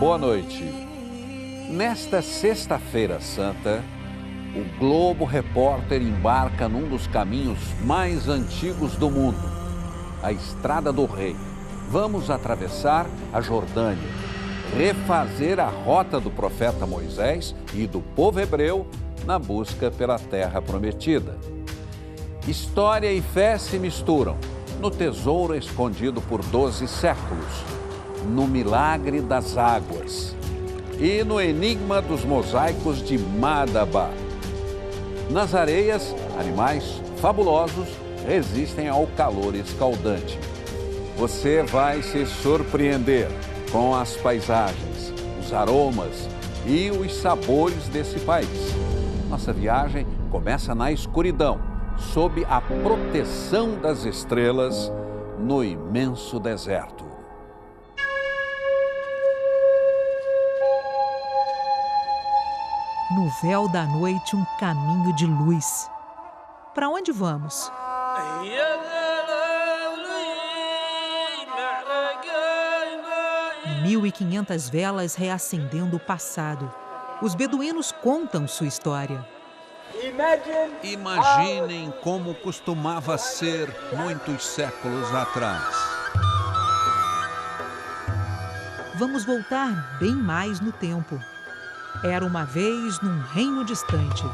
boa noite. Nesta Sexta-feira Santa, o Globo Repórter embarca num dos caminhos mais antigos do mundo, a Estrada do Rei. Vamos atravessar a Jordânia, refazer a rota do profeta Moisés e do povo hebreu na busca pela Terra Prometida. História e fé se misturam no tesouro escondido por 12 séculos, no milagre das águas e no enigma dos mosaicos de Madaba. Nas areias, animais fabulosos resistem ao calor escaldante. Você vai se surpreender com as paisagens, os aromas e os sabores desse país. Nossa viagem começa na escuridão, sob a proteção das estrelas, no imenso deserto. No véu da noite, um caminho de luz. Para onde vamos? 1.500 velas reacendendo o passado. Os beduínos contam sua história. Imaginem como costumava ser muitos séculos atrás. Vamos voltar bem mais no tempo. Era uma vez num reino distante.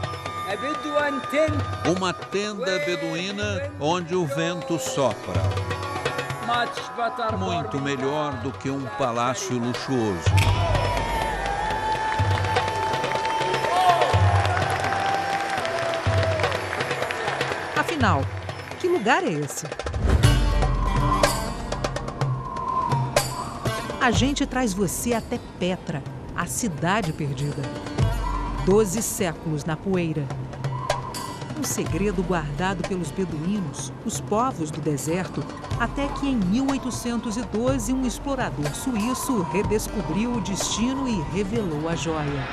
Uma tenda beduína onde o vento sopra. Muito melhor do que um palácio luxuoso. Afinal, que lugar é esse? A gente traz você até Petra, a cidade perdida. 12 séculos na poeira. Um segredo guardado pelos beduínos, os povos do deserto, até que em 1812 um explorador suíço redescobriu o destino e revelou a joia.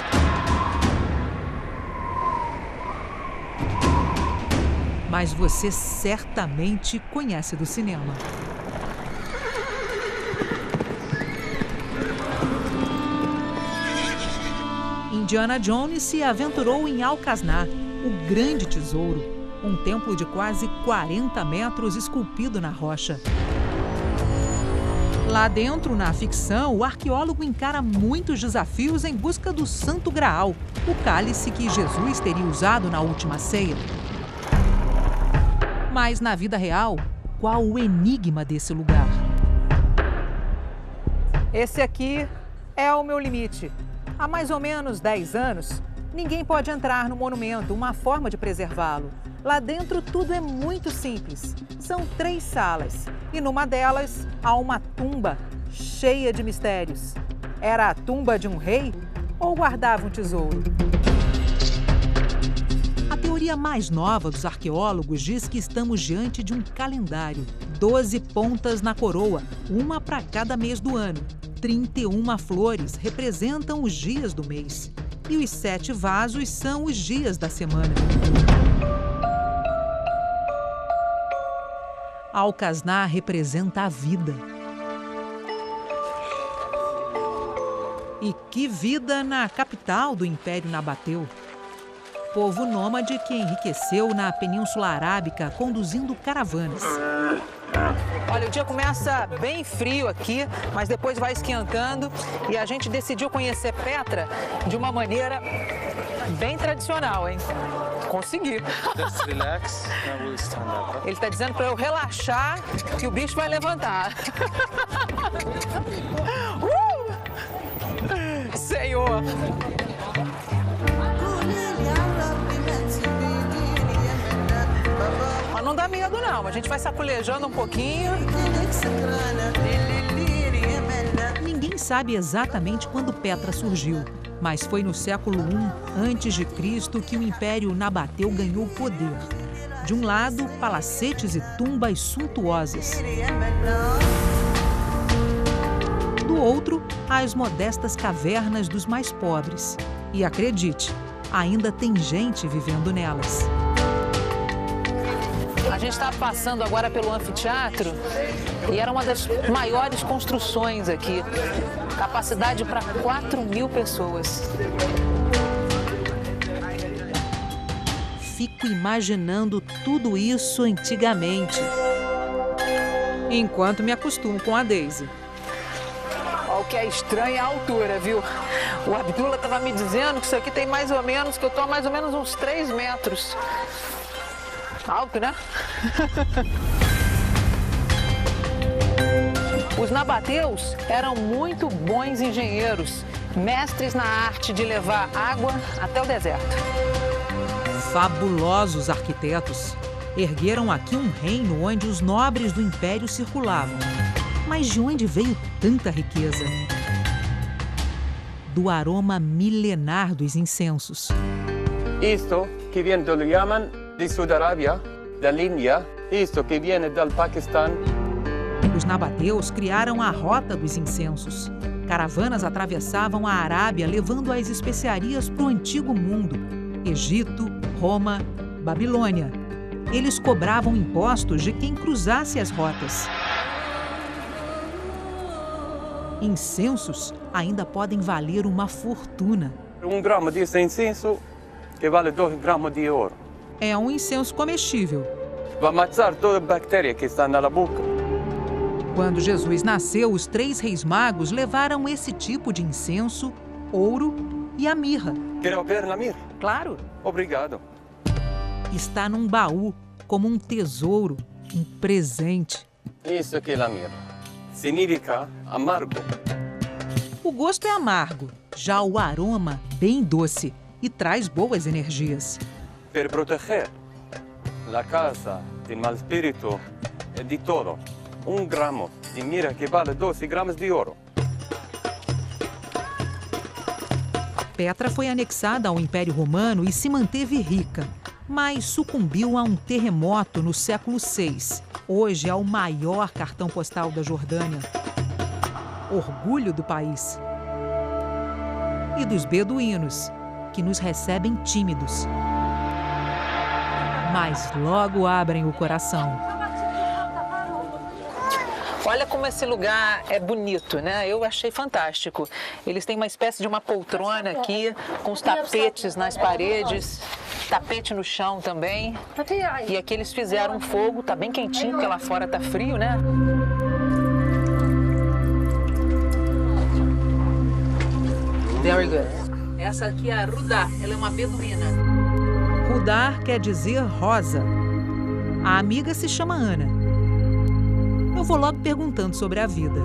Mas você certamente conhece do cinema. Indiana Jones se aventurou em Alcazar, o grande tesouro, um templo de quase 40 metros esculpido na rocha. Lá dentro, na ficção, o arqueólogo encara muitos desafios em busca do Santo Graal, o cálice que Jesus teria usado na última ceia. Mas na vida real, qual o enigma desse lugar? Esse aqui é o meu limite. Há mais ou menos 10 anos, ninguém pode entrar no monumento, uma forma de preservá-lo. Lá dentro tudo é muito simples. São 3 salas e numa delas há uma tumba cheia de mistérios. Era a tumba de um rei ou guardava um tesouro? A teoria mais nova dos arqueólogos diz que estamos diante de um calendário. 12 pontas na coroa, uma para cada mês do ano. 31 flores representam os dias do mês. E os 7 vasos são os dias da semana. Alcazar representa a vida. E que vida na capital do Império Nabateu. Povo nômade que enriqueceu na Península Arábica conduzindo caravanas. Olha, o dia começa bem frio aqui, mas depois vai esquentando e a gente decidiu conhecer Petra de uma maneira bem tradicional, hein? Consegui. Just relax, now we'll stand up. Ele está dizendo para eu relaxar que o bicho vai levantar. Senhor! Mas não dá medo não, a gente vai sacolejando um pouquinho. Ninguém sabe exatamente quando Petra surgiu, mas foi no século I a.C. que o Império Nabateu ganhou poder. De um lado, palacetes e tumbas suntuosas. Do outro, as modestas cavernas dos mais pobres. E acredite, ainda tem gente vivendo nelas. A gente está passando agora pelo anfiteatro e era uma das maiores construções aqui. Capacidade para 4.000 pessoas. Fico imaginando tudo isso antigamente. Enquanto me acostumo com a Daisy. O que é estranho é a altura, viu? O Abdullah estava me dizendo que isso aqui tem mais ou menos, que eu estou a mais ou menos uns 3 metros. Alto, né? Os nabateus eram muito bons engenheiros, mestres na arte de levar água até o deserto. Fabulosos arquitetos. Ergueram aqui um reino onde os nobres do império circulavam. Mas de onde veio tanta riqueza? Do aroma milenar dos incensos. Isto que viene do Yaman, de Sud-Arábia, da Índia, isto que viene do Paquistão. Os nabateus criaram a rota dos incensos. Caravanas atravessavam a Arábia levando as especiarias para o antigo mundo. Egito, Roma, Babilônia. Eles cobravam impostos de quem cruzasse as rotas. Incensos ainda podem valer uma fortuna. Gramo de incenso que vale 2 gramos de ouro. É um incenso comestível. Vai matar toda a bactéria que está na boca. Quando Jesus nasceu, os 3 reis magos levaram esse tipo de incenso, ouro e a mirra. Quer ver na mirra? Claro. Obrigado. Está num baú, como um tesouro, um presente. Isso aqui é a mirra. Significa amargo. O gosto é amargo, já o aroma bem doce e traz boas energias. Para proteger a casa de mau espírito e de todo, 1 gramo de mirra que vale 12 gramas de ouro. Petra foi anexada ao Império Romano e se manteve rica, mas sucumbiu a um terremoto no século VI. Hoje é o maior cartão postal da Jordânia. Orgulho do país. E dos beduínos, que nos recebem tímidos. Mas logo abrem o coração. Olha como esse lugar é bonito, né? Eu achei fantástico. Eles têm uma espécie de uma poltrona aqui, com os tapetes nas paredes, tapete no chão também. E aqui eles fizeram um fogo, tá bem quentinho, porque lá fora tá frio, né? Very good. Essa aqui é a Rudá, ela é uma beduína. Rudar quer dizer rosa. A amiga se chama Ana. Eu vou logo perguntando sobre a vida.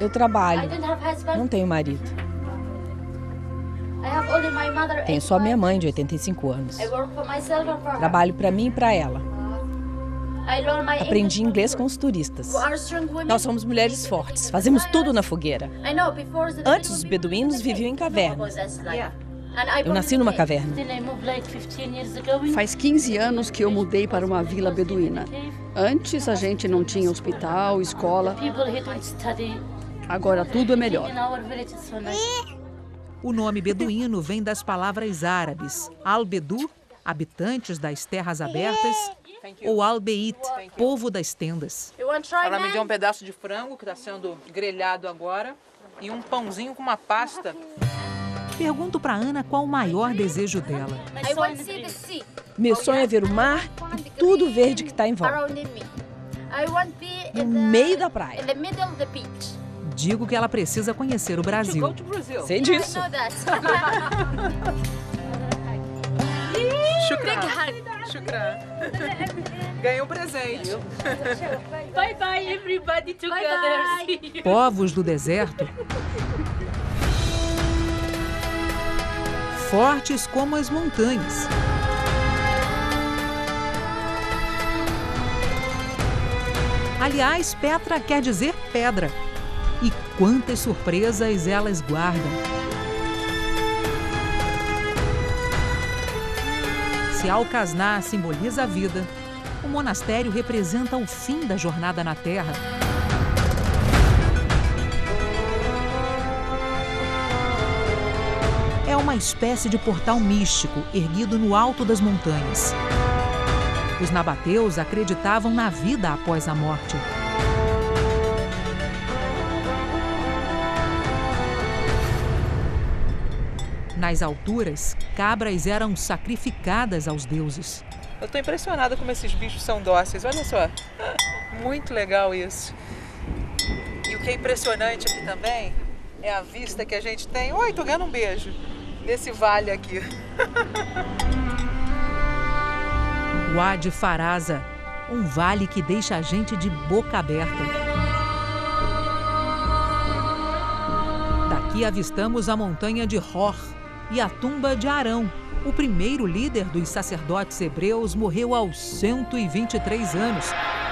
Eu trabalho, não tenho marido. Tenho só minha mãe, de 85 anos. Trabalho para mim e para ela. Aprendi inglês com os turistas. Nós somos mulheres fortes, fazemos tudo na fogueira. Antes, os beduínos viviam em cavernas. Eu nasci numa caverna. Faz 15 anos que eu mudei para uma vila beduína. Antes a gente não tinha hospital, escola. Agora tudo é melhor. O nome beduíno vem das palavras árabes al-bedu, habitantes das terras abertas, ou al-beit, povo das tendas. Ela me deu um pedaço de frango que está sendo grelhado agora e um pãozinho com uma pasta. Pergunto para Ana qual o maior desejo dela. Meu sonho é ver o mar e tudo verde que está em volta. No meio da praia. Digo que ela precisa conhecer o Brasil. Sei disso. Shukran. Ganhei um presente. Bye bye everybody together. Povos do deserto, fortes como as montanhas. Aliás, Petra quer dizer pedra. E quantas surpresas elas guardam. Se Al-Kasna simboliza a vida, o monastério representa o fim da jornada na Terra. É uma espécie de portal místico erguido no alto das montanhas. Os nabateus acreditavam na vida após a morte. Nas alturas, cabras eram sacrificadas aos deuses. Eu estou impressionada como esses bichos são dóceis, olha só. Muito legal isso. E o que é impressionante aqui também é a vista que a gente tem. Oi, tô ganhando um beijo. Desse vale aqui. Wadi Faraza, um vale que deixa a gente de boca aberta. Daqui avistamos a montanha de Hor e a tumba de Arão. O primeiro líder dos sacerdotes hebreus morreu aos 123 anos,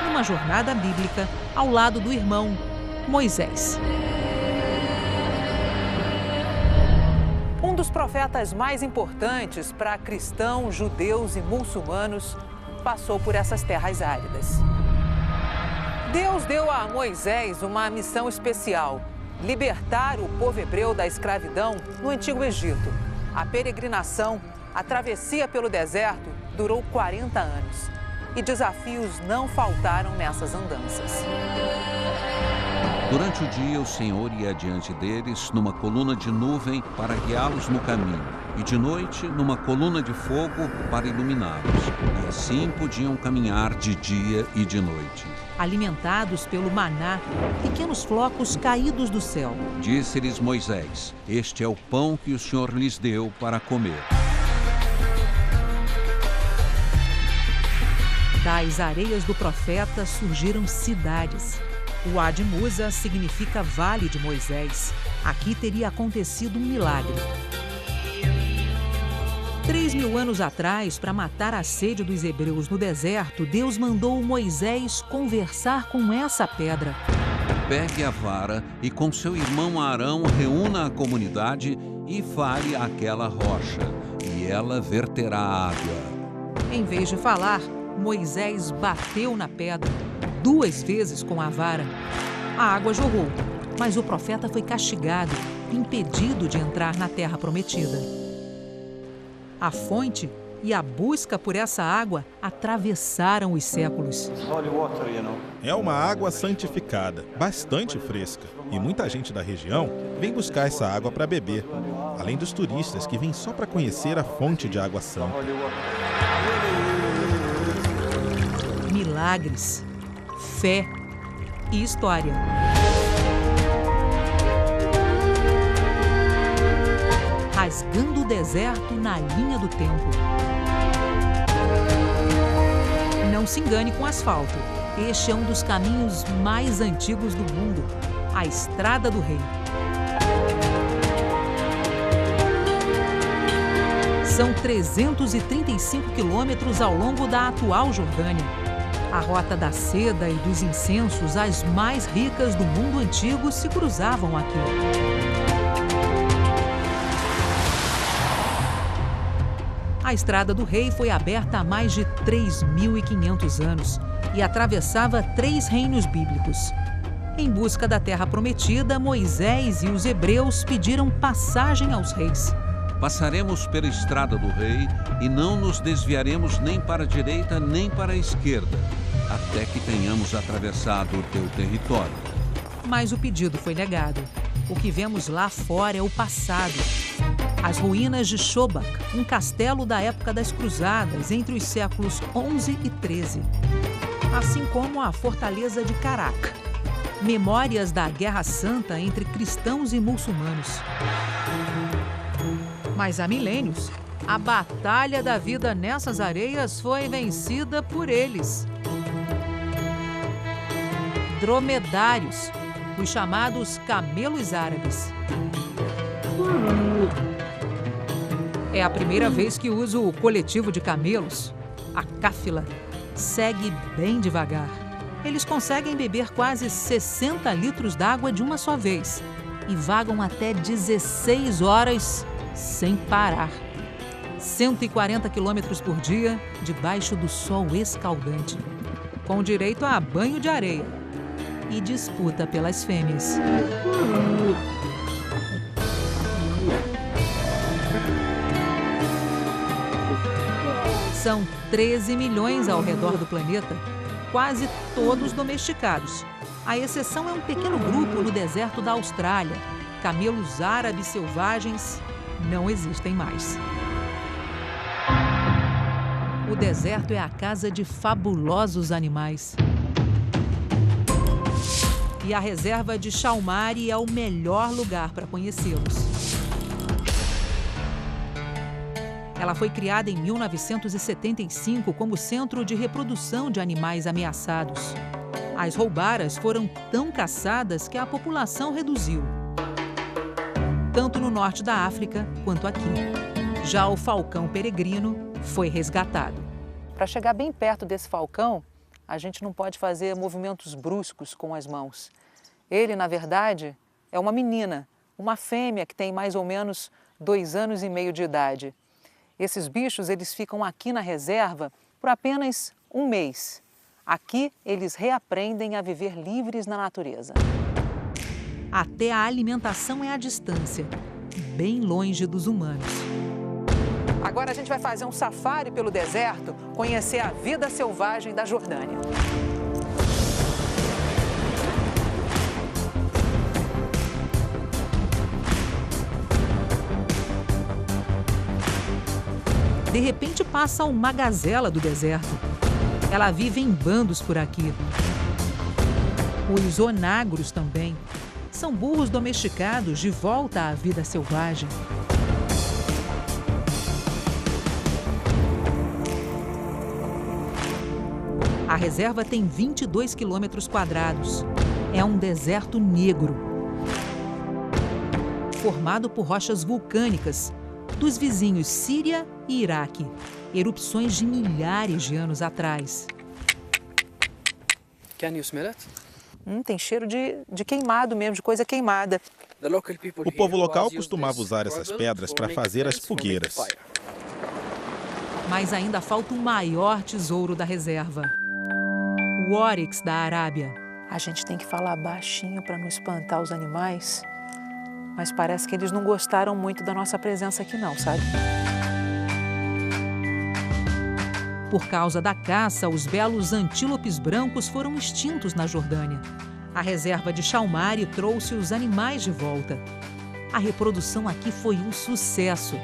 numa jornada bíblica ao lado do irmão, Moisés. Um dos profetas mais importantes para cristãos, judeus e muçulmanos passou por essas terras áridas. Deus deu a Moisés uma missão especial: libertar o povo hebreu da escravidão no Antigo Egito. A peregrinação, a travessia pelo deserto, durou 40 anos. E desafios não faltaram nessas andanças. Durante o dia, o Senhor ia adiante deles numa coluna de nuvem para guiá-los no caminho, e de noite, numa coluna de fogo para iluminá-los. E assim podiam caminhar de dia e de noite. Alimentados pelo maná, pequenos flocos caídos do céu. Disse-lhes Moisés: este é o pão que o Senhor lhes deu para comer. Das areias do profeta surgiram cidades. O Wadi Musa significa Vale de Moisés. Aqui teria acontecido um milagre. 3.000 anos atrás, para matar a sede dos hebreus no deserto, Deus mandou Moisés conversar com essa pedra. Pegue a vara e com seu irmão Arão reúna a comunidade e fale àquela rocha, e ela verterá água. Em vez de falar, Moisés bateu na pedra 2 vezes com a vara. A água jorrou, mas o profeta foi castigado, impedido de entrar na terra prometida. A fonte e a busca por essa água atravessaram os séculos. É uma água santificada, bastante fresca. E muita gente da região vem buscar essa água para beber, além dos turistas que vêm só para conhecer a fonte de água santa. Milagres, fé e história. Rasgando o deserto na linha do tempo. Não se engane com asfalto. Este é um dos caminhos mais antigos do mundo, a Estrada do Rei. São 335 quilômetros ao longo da atual Jordânia. A rota da seda e dos incensos, as mais ricas do mundo antigo, se cruzavam aqui. A Estrada do Rei foi aberta há mais de 3.500 anos e atravessava 3 reinos bíblicos. Em busca da Terra Prometida, Moisés e os hebreus pediram passagem aos reis. Passaremos pela Estrada do Rei e não nos desviaremos nem para a direita nem para a esquerda, até que tenhamos atravessado o teu território. Mas o pedido foi negado. O que vemos lá fora é o passado. As ruínas de Shobak, um castelo da época das Cruzadas, entre os séculos 11 e 13. Assim como a fortaleza de Karak. Memórias da Guerra Santa entre cristãos e muçulmanos. Mas há milênios, a batalha da vida nessas areias foi vencida por eles. Dromedários, os chamados camelos árabes. É a primeira vez que uso o coletivo de camelos, a cáfila. Segue bem devagar. Eles conseguem beber quase 60 litros d'água de uma só vez e vagam até 16 horas sem parar. 140 quilômetros por dia, debaixo do sol escaldante, com direito a banho de areia e disputa pelas fêmeas. São 13 milhões ao redor do planeta, quase todos domesticados. A exceção é um pequeno grupo no deserto da Austrália, camelos árabes selvagens não existem mais. O deserto é a casa de fabulosos animais. E a reserva de Chalmari é o melhor lugar para conhecê-los. Ela foi criada em 1975 como centro de reprodução de animais ameaçados. As roubaras foram tão caçadas que a população reduziu, tanto no norte da África quanto aqui. Já o falcão peregrino foi resgatado. Para chegar bem perto desse falcão, a gente não pode fazer movimentos bruscos com as mãos. Ele, na verdade, é uma menina, uma fêmea que tem mais ou menos 2 anos e meio de idade. Esses bichos, eles ficam aqui na reserva por apenas 1 mês. Aqui, eles reaprendem a viver livres na natureza. Até a alimentação é à distância, bem longe dos humanos. Agora a gente vai fazer um safari pelo deserto, conhecer a vida selvagem da Jordânia. De repente passa uma gazela do deserto. Ela vive em bandos por aqui. Os onagros também. São burros domesticados de volta à vida selvagem. A reserva tem 22 quilômetros quadrados. É um deserto negro, formado por rochas vulcânicas dos vizinhos Síria e Iraque, erupções de milhares de anos atrás. Can you smell it? Tem cheiro de queimado mesmo, de coisa queimada. O povo local costumava usar essas pedras para fazer as fogueiras. Mas ainda falta o maior tesouro da reserva, o óryx da Arábia. A gente tem que falar baixinho para não espantar os animais, mas parece que eles não gostaram muito da nossa presença aqui não, sabe? Por causa da caça, os belos antílopes brancos foram extintos na Jordânia. A reserva de Chalmari trouxe os animais de volta. A reprodução aqui foi um sucesso.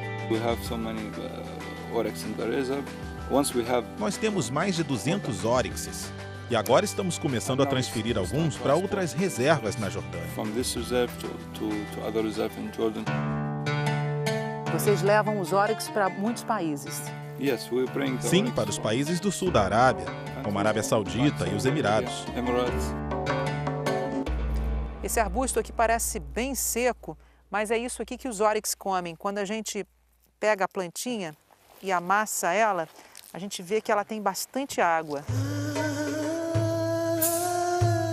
Nós temos mais de 200 óryxes. E agora estamos começando a transferir alguns para outras reservas na Jordânia. Vocês levam os óryx para muitos países. Sim, para os países do sul da Arábia, como a Arábia Saudita e os Emirados. Esse arbusto aqui parece bem seco, mas é isso aqui que os óryx comem. Quando a gente pega a plantinha e amassa ela, a gente vê que ela tem bastante água.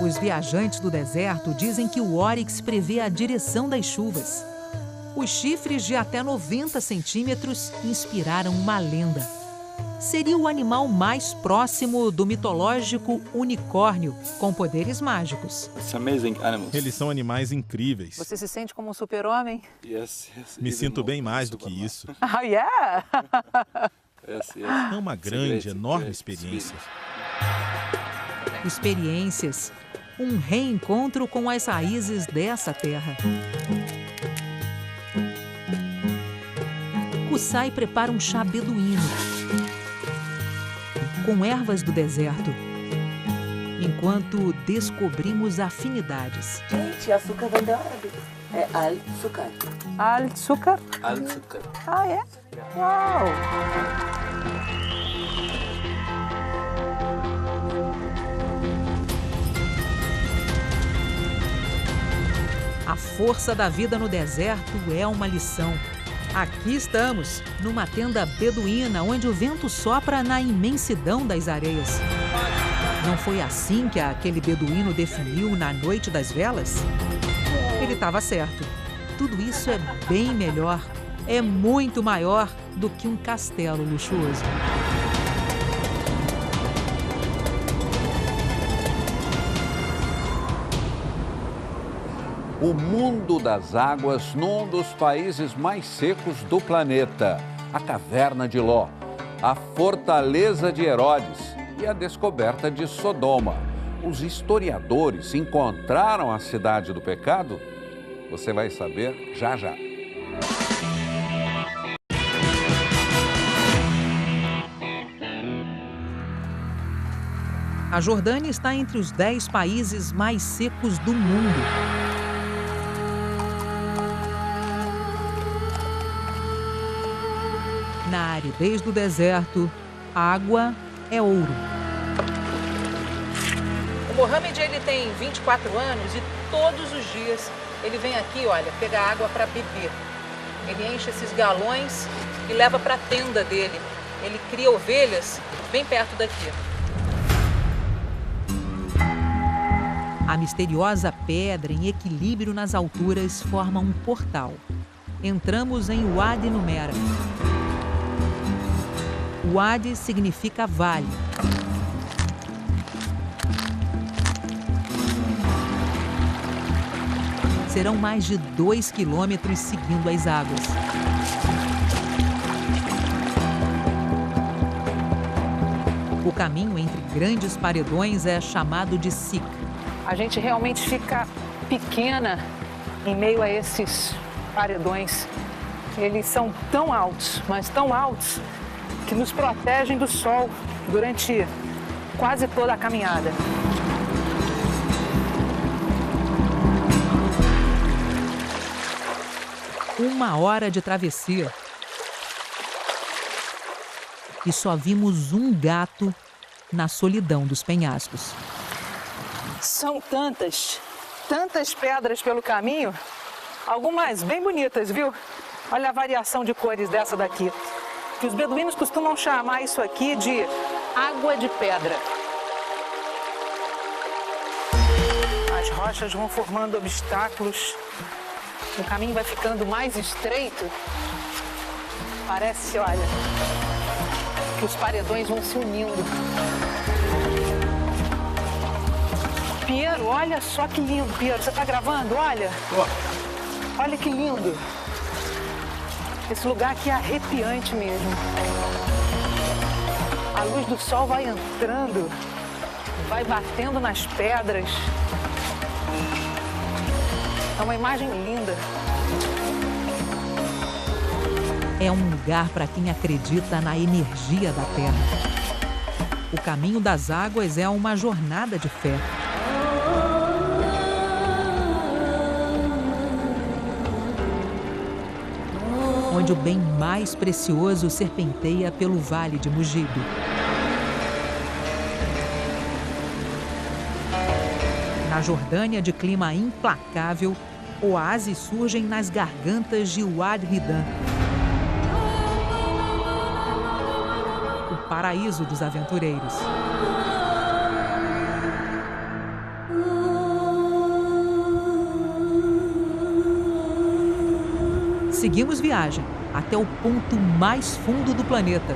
Os viajantes do deserto dizem que o óryx prevê a direção das chuvas. Os chifres de até 90 centímetros inspiraram uma lenda. Seria o animal mais próximo do mitológico unicórnio, com poderes mágicos. Eles são animais incríveis. Você se sente como um super-homem? Me sinto bem mais do que isso. Oh, yeah! É uma grande, enorme experiência. Experiências. Um reencontro com as raízes dessa terra. Kusai prepara um chá beduíno com ervas do deserto, enquanto descobrimos afinidades. Gente, açúcar vem da árabe. É al-sukar. Al-sukar? Al-sukar. Ah, é? Uau! A força da vida no deserto é uma lição. Aqui estamos, numa tenda beduína, onde o vento sopra na imensidão das areias. Não foi assim que aquele beduíno definiu na noite das velas? Ele estava certo. Tudo isso é bem melhor, é muito maior do que um castelo luxuoso. O mundo das águas num dos países mais secos do planeta, a Caverna de Ló, a fortaleza de Herodes e a descoberta de Sodoma. Os historiadores encontraram a cidade do pecado? Você vai saber já já. A Jordânia está entre os 10 países mais secos do mundo. Na aridez do deserto, água é ouro. O Mohamed, ele tem 24 anos e todos os dias ele vem aqui, olha, pegar água para beber. Ele enche esses galões e leva para a tenda dele. Ele cria ovelhas bem perto daqui. A misteriosa pedra em equilíbrio nas alturas forma um portal. Entramos em Wadi Numera. Wadi significa vale. Serão mais de 2 quilômetros seguindo as águas. O caminho entre grandes paredões é chamado de Sik. A gente realmente fica pequena em meio a esses paredões. Eles são tão altos, mas tão altos, que nos protegem do sol durante quase toda a caminhada. Uma hora de travessia. E só vimos um gato na solidão dos penhascos. São tantas pedras pelo caminho, algumas bem bonitas, viu? Olha a variação de cores dessa daqui. Que os beduínos costumam chamar isso aqui de água de pedra. As rochas vão formando obstáculos. O caminho vai ficando mais estreito. Parece, olha, que os paredões vão se unindo. Piero, olha só que lindo, Piero. Você tá gravando? Olha. Olha que lindo. Esse lugar aqui é arrepiante mesmo. A luz do sol vai entrando, vai batendo nas pedras. É uma imagem linda. É um lugar para quem acredita na energia da terra. O caminho das águas é uma jornada de fé. Onde o bem mais precioso serpenteia pelo Vale de Mugibe. Na Jordânia de clima implacável, oásis surgem nas gargantas de Wadi Ridam. O paraíso dos aventureiros. Seguimos viagem até o ponto mais fundo do planeta.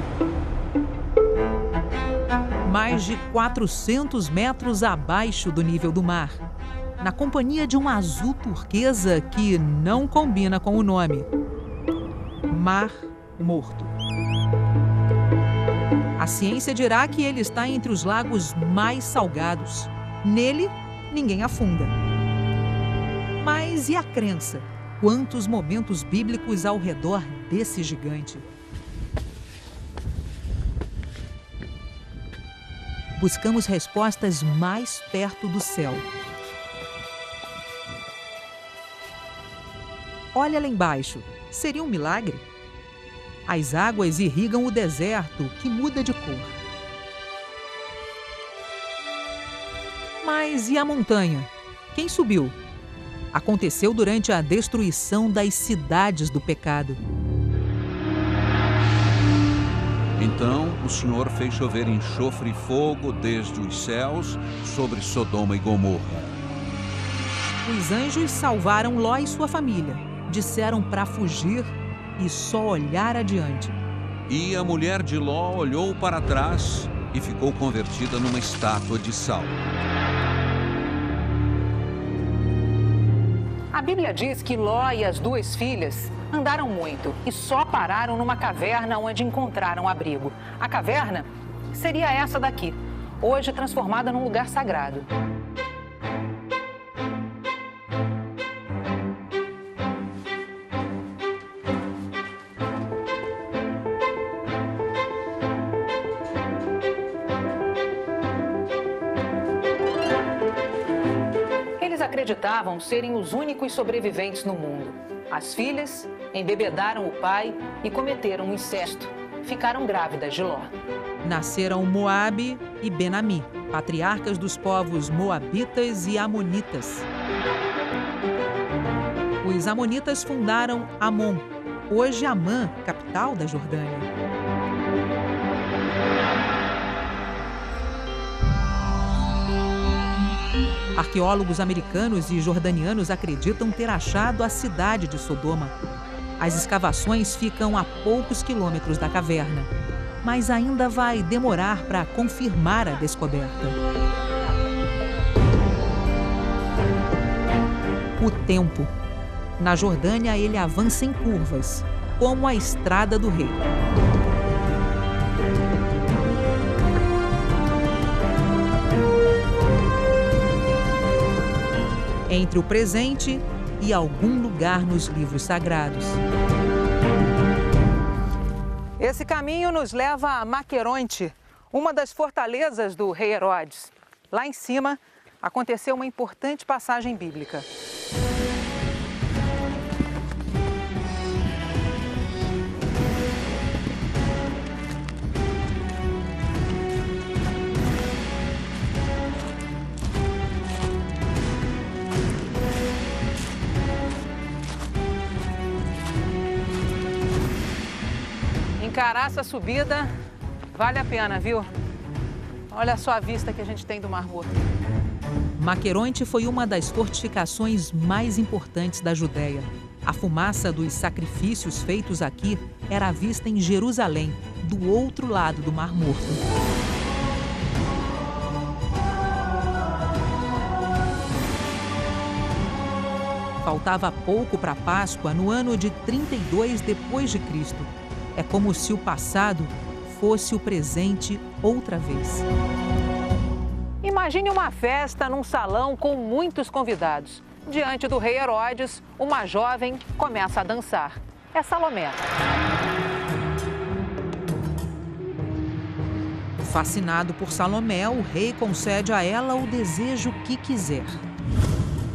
Mais de 400 metros abaixo do nível do mar, na companhia de um azul turquesa que não combina com o nome. Mar Morto. A ciência dirá que ele está entre os lagos mais salgados. Nele, ninguém afunda. Mas e a crença? Quantos momentos bíblicos ao redor desse gigante? Buscamos respostas mais perto do céu. Olha lá embaixo, seria um milagre? As águas irrigam o deserto, que muda de cor. Mas e a montanha? Quem subiu? Aconteceu durante a destruição das cidades do pecado. Então o Senhor fez chover enxofre e fogo desde os céus sobre Sodoma e Gomorra. Os anjos salvaram Ló e sua família. Disseram para fugir e só olhar adiante. E a mulher de Ló olhou para trás e ficou convertida numa estátua de sal. A Bíblia diz que Ló e as 2 filhas andaram muito e só pararam numa caverna onde encontraram abrigo. A caverna seria essa daqui, hoje transformada num lugar sagrado. acreditavam serem os únicos sobreviventes no mundo. As filhas embebedaram o pai e cometeram um incesto. Ficaram grávidas de Ló. Nasceram Moabe e Ben-Ami, patriarcas dos povos moabitas e amonitas. Os amonitas fundaram Amon, hoje Amã, capital da Jordânia. Arqueólogos americanos e jordanianos acreditam ter achado a cidade de Sodoma. As escavações ficam a poucos quilômetros da caverna, mas ainda vai demorar para confirmar a descoberta. O tempo. Na Jordânia, ele avança em curvas, como a Estrada do Rei. Entre o presente e algum lugar nos livros sagrados. Esse caminho nos leva a Maqueronte, uma das fortalezas do rei Herodes. Lá em cima, aconteceu uma importante passagem bíblica. Encarar essa subida vale a pena, viu? Olha só a vista que a gente tem do Mar Morto. Maqueronte foi uma das fortificações mais importantes da Judéia. A fumaça dos sacrifícios feitos aqui era vista em Jerusalém, do outro lado do Mar Morto. Faltava pouco para a Páscoa no ano de 32 depois de Cristo. É como se o passado fosse o presente outra vez. Imagine uma festa num salão com muitos convidados. Diante do rei Herodes, uma jovem começa a dançar. É Salomé. Fascinado por Salomé, o rei concede a ela o desejo que quiser.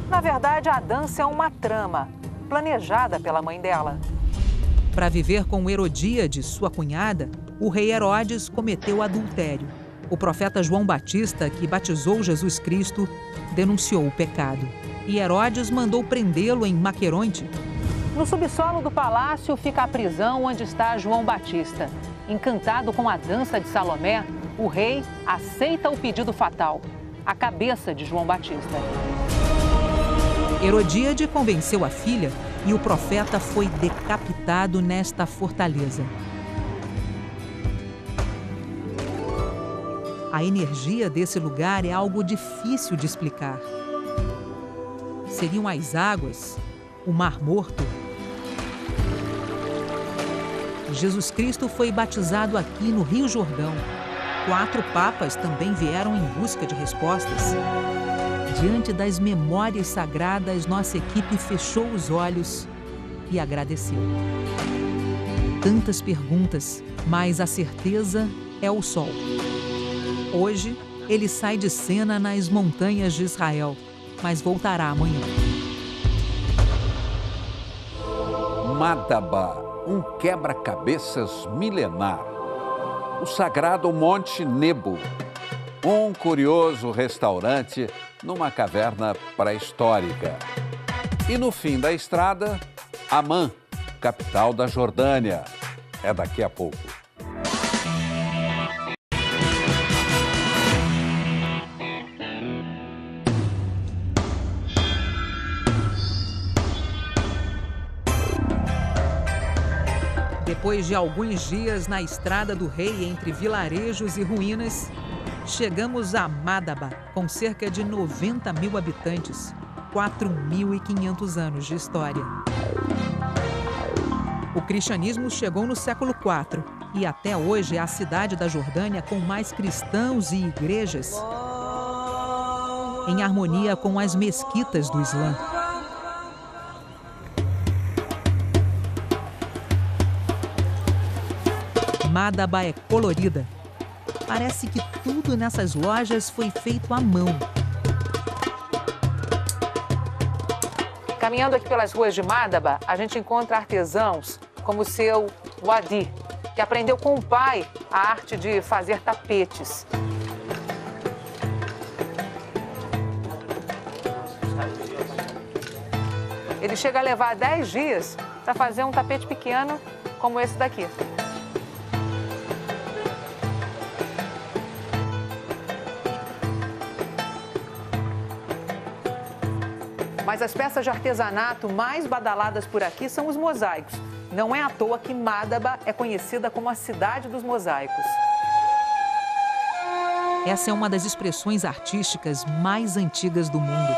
Na verdade, a dança é uma trama, planejada pela mãe dela. Para viver com Herodíade, sua cunhada, o rei Herodes cometeu adultério. O profeta João Batista, que batizou Jesus Cristo, denunciou o pecado. E Herodes mandou prendê-lo em Maqueronte. No subsolo do palácio fica a prisão onde está João Batista. Encantado com a dança de Salomé, o rei aceita o pedido fatal, a cabeça de João Batista. Herodíade convenceu a filha e o profeta foi decapitado nesta fortaleza. A energia desse lugar é algo difícil de explicar. Seriam as águas, o Mar Morto. Jesus Cristo foi batizado aqui no Rio Jordão. 4 papas também vieram em busca de respostas. Diante das memórias sagradas, nossa equipe fechou os olhos e agradeceu. Tantas perguntas, mas a certeza é o sol. Hoje, ele sai de cena nas montanhas de Israel, mas voltará amanhã. Madaba, um quebra-cabeças milenar. O sagrado Monte Nebo, um curioso restaurante numa caverna pré-histórica. E no fim da estrada, Amã, capital da Jordânia. É daqui a pouco. Depois de alguns dias na Estrada do Rei entre vilarejos e ruínas, chegamos a Madaba, com cerca de 90 mil habitantes, 4.500 anos de história. O cristianismo chegou no século IV e até hoje é a cidade da Jordânia com mais cristãos e igrejas, em harmonia com as mesquitas do Islã. Madaba é colorida. Parece que tudo nessas lojas foi feito à mão. Caminhando aqui pelas ruas de Madaba, a gente encontra artesãos como o seu Wadi, que aprendeu com o pai a arte de fazer tapetes. Ele chega a levar 10 dias para fazer um tapete pequeno como esse daqui. Mas as peças de artesanato mais badaladas por aqui são os mosaicos. Não é à toa que Madaba é conhecida como a cidade dos mosaicos. Essa é uma das expressões artísticas mais antigas do mundo.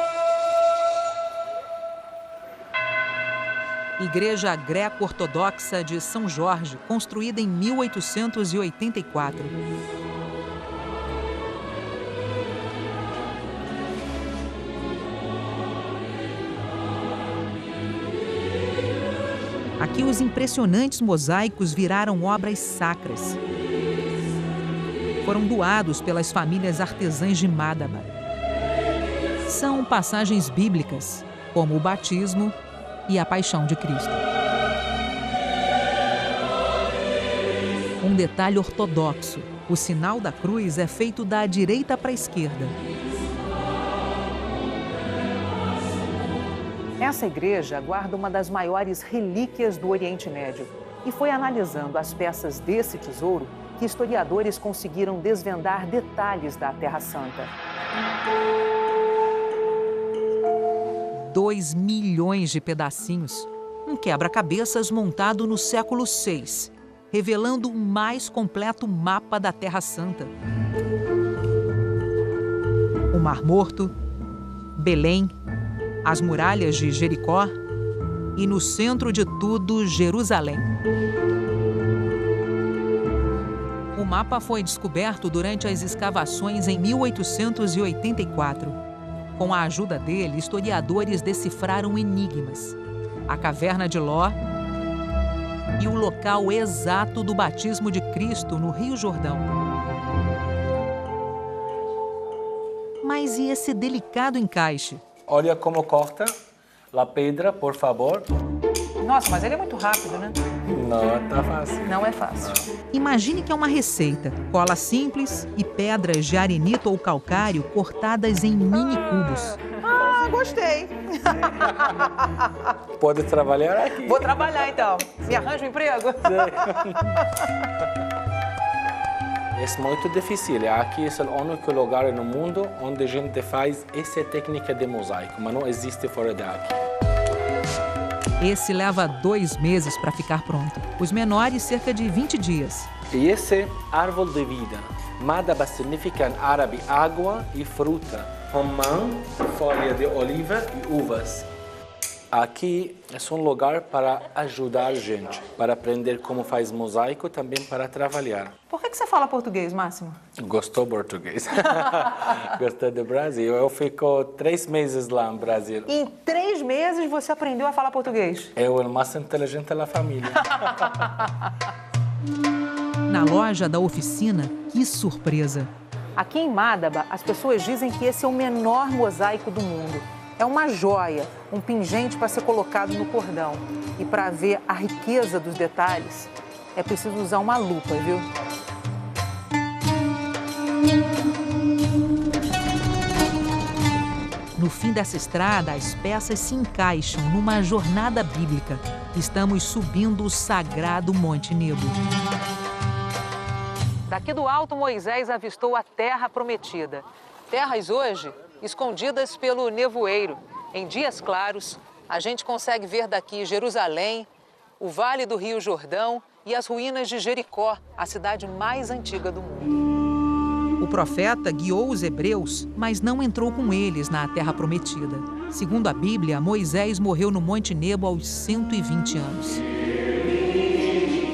Igreja Greco-Ortodoxa de São Jorge, construída em 1884. Aqui os impressionantes mosaicos viraram obras sacras. Foram doados pelas famílias artesãs de Madaba. São passagens bíblicas, como o batismo e a paixão de Cristo. Um detalhe ortodoxo: o sinal da cruz é feito da direita para a esquerda. Essa igreja guarda uma das maiores relíquias do Oriente Médio. E foi analisando as peças desse tesouro que historiadores conseguiram desvendar detalhes da Terra Santa. 2 milhões de pedacinhos. Um quebra-cabeças montado no século VI, revelando o mais completo mapa da Terra Santa. O Mar Morto, Belém, as muralhas de Jericó e, no centro de tudo, Jerusalém. O mapa foi descoberto durante as escavações em 1884. Com a ajuda dele, historiadores decifraram enigmas: a caverna de Ló e o local exato do batismo de Cristo no Rio Jordão. Mas e esse delicado encaixe? Olha como corta a pedra, por favor. Nossa, mas ele é muito rápido, né? Não tá fácil. Não é fácil. Imagine que é uma receita: cola simples e pedras de arenito ou calcário cortadas em mini cubos. Ah, gostei. Pode trabalhar aqui. Vou trabalhar então. Me arranja um emprego? É muito difícil. Aqui é o único lugar no mundo onde a gente faz essa técnica de mosaico, mas não existe fora daqui. Esse leva 2 meses para ficar pronto. Os menores, cerca de 20 dias. E esse é árvore de vida. Madaba significa em árabe água e fruta. Romã, folha de oliva e uvas. Aqui é um lugar para ajudar a gente, para aprender como faz mosaico, também para trabalhar. Por que você fala português, Máximo? Gostou português. Gostou do Brasil. Eu fico 3 meses lá no Brasil. Em 3 meses você aprendeu a falar português? Eu o mais inteligente da família. Na loja da oficina, que surpresa! Aqui em Madaba, as pessoas dizem que esse é o menor mosaico do mundo. É uma joia, um pingente para ser colocado no cordão. E para ver a riqueza dos detalhes, é preciso usar uma lupa, viu? No fim dessa estrada, as peças se encaixam numa jornada bíblica. Estamos subindo o sagrado Monte Nebo. Daqui do alto, Moisés avistou a Terra Prometida. Terras hoje escondidas pelo nevoeiro. Em dias claros, a gente consegue ver daqui Jerusalém, o Vale do Rio Jordão e as ruínas de Jericó, a cidade mais antiga do mundo. O profeta guiou os hebreus, mas não entrou com eles na Terra Prometida. Segundo a Bíblia, Moisés morreu no Monte Nebo aos 120 anos.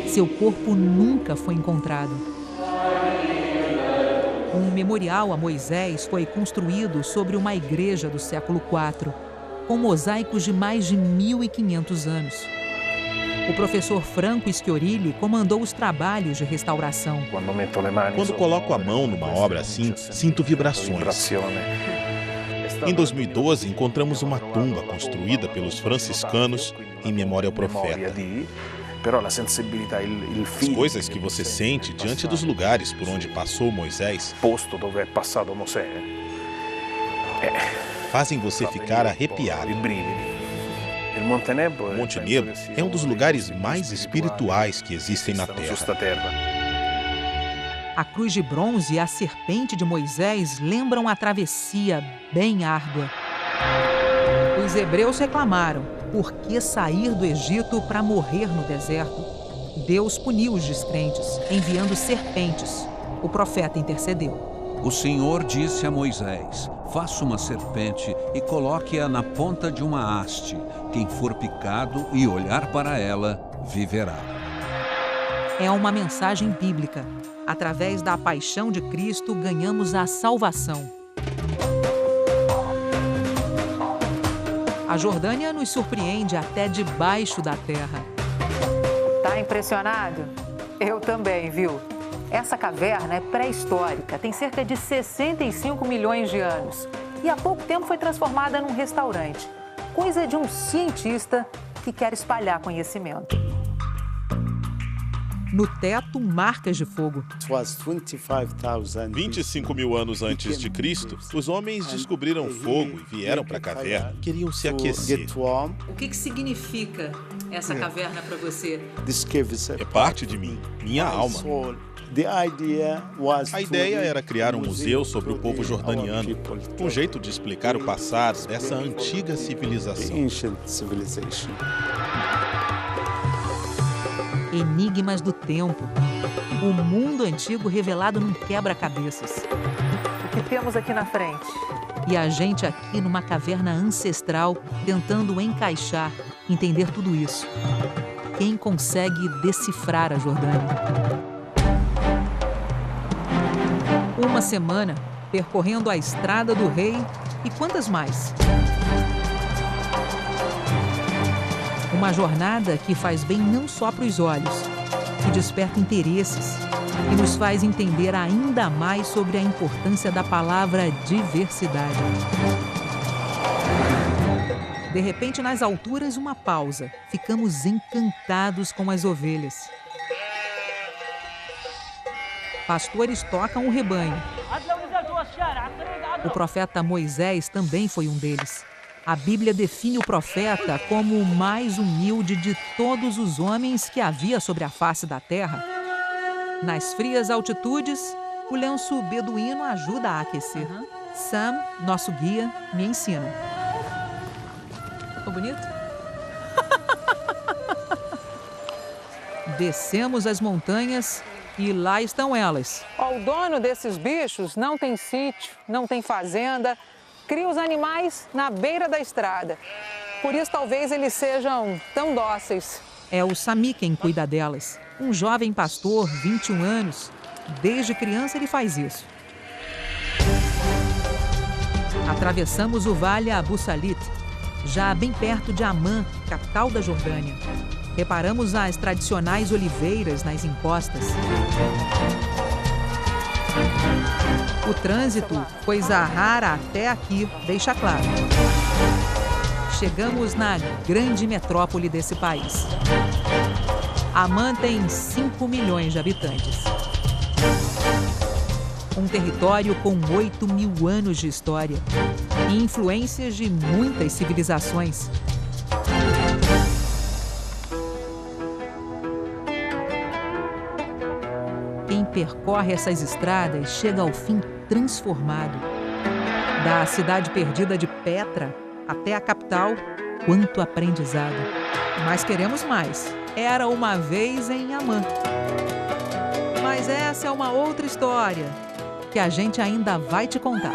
Seu corpo nunca foi encontrado. Um memorial a Moisés foi construído sobre uma igreja do século IV, com mosaicos de mais de 1.500 anos. O professor Franco Schiorili comandou os trabalhos de restauração. Quando coloco a mão numa obra assim, sinto vibrações. Em 2012, encontramos uma tumba construída pelos franciscanos em memória ao profeta. As coisas que você sente diante dos lugares por onde passou Moisés fazem você ficar arrepiado. Monte Nebo é um dos lugares mais espirituais que existem na Terra. A cruz de bronze e a serpente de Moisés lembram a travessia bem árdua. Os hebreus reclamaram: por que sair do Egito para morrer no deserto? Deus puniu os descrentes, enviando serpentes. O profeta intercedeu. O Senhor disse a Moisés: faça uma serpente e coloque-a na ponta de uma haste. Quem for picado e olhar para ela, viverá. É uma mensagem bíblica. Através da paixão de Cristo, ganhamos a salvação. A Jordânia nos surpreende até debaixo da terra. Tá impressionado? Eu também, viu? Essa caverna é pré-histórica, tem cerca de 65 milhões de anos. E há pouco tempo foi transformada num restaurante. Coisa de um cientista que quer espalhar conhecimento. No teto, marcas de fogo. 25 mil anos antes de Cristo, os homens descobriram fogo e vieram para a caverna. Queriam se aquecer. O que significa essa caverna para você? É parte de mim, minha alma. A ideia era criar um museu sobre o povo jordaniano, um jeito de explicar o passado dessa antiga civilização. Enigmas do tempo. O mundo antigo revelado num quebra-cabeças. O que temos aqui na frente? E a gente aqui numa caverna ancestral, tentando encaixar, entender tudo isso. Quem consegue decifrar a Jordânia? Uma semana percorrendo a Estrada do Rei e quantas mais? Uma jornada que faz bem não só para os olhos, que desperta interesses e nos faz entender ainda mais sobre a importância da palavra diversidade. De repente, nas alturas, uma pausa. Ficamos encantados com as ovelhas. Pastores tocam o rebanho. O profeta Moisés também foi um deles. A Bíblia define o profeta como o mais humilde de todos os homens que havia sobre a face da terra. Nas frias altitudes, o lenço beduíno ajuda a aquecer. Sam, nosso guia, me ensina. Ficou bonito? Descemos as montanhas e lá estão elas. O dono desses bichos não tem sítio, não tem fazenda, cria os animais na beira da estrada. Por isso, talvez eles sejam tão dóceis. É o Sami quem cuida delas. Um jovem pastor, 21 anos. Desde criança ele faz isso. Atravessamos o vale Abu Salit, já bem perto de Amman, capital da Jordânia. Reparamos as tradicionais oliveiras nas encostas. O trânsito, coisa rara até aqui, deixa claro. Chegamos na grande metrópole desse país. Amman tem 5 milhões de habitantes. Um território com 8 mil anos de história e influências de muitas civilizações. Quem percorre essas estradas chega ao fim transformado. Da cidade perdida de Petra até a capital, quanto aprendizado. Mas queremos mais. Era uma vez em Amman. Mas essa é uma outra história que a gente ainda vai te contar.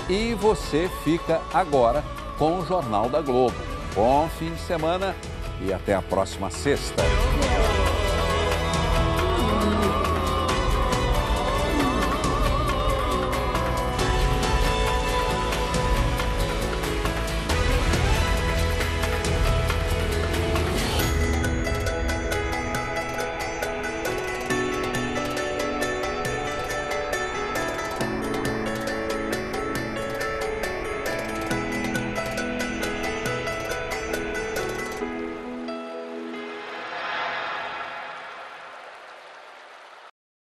E você fica agora com o Jornal da Globo. Bom fim de semana e até a próxima sexta.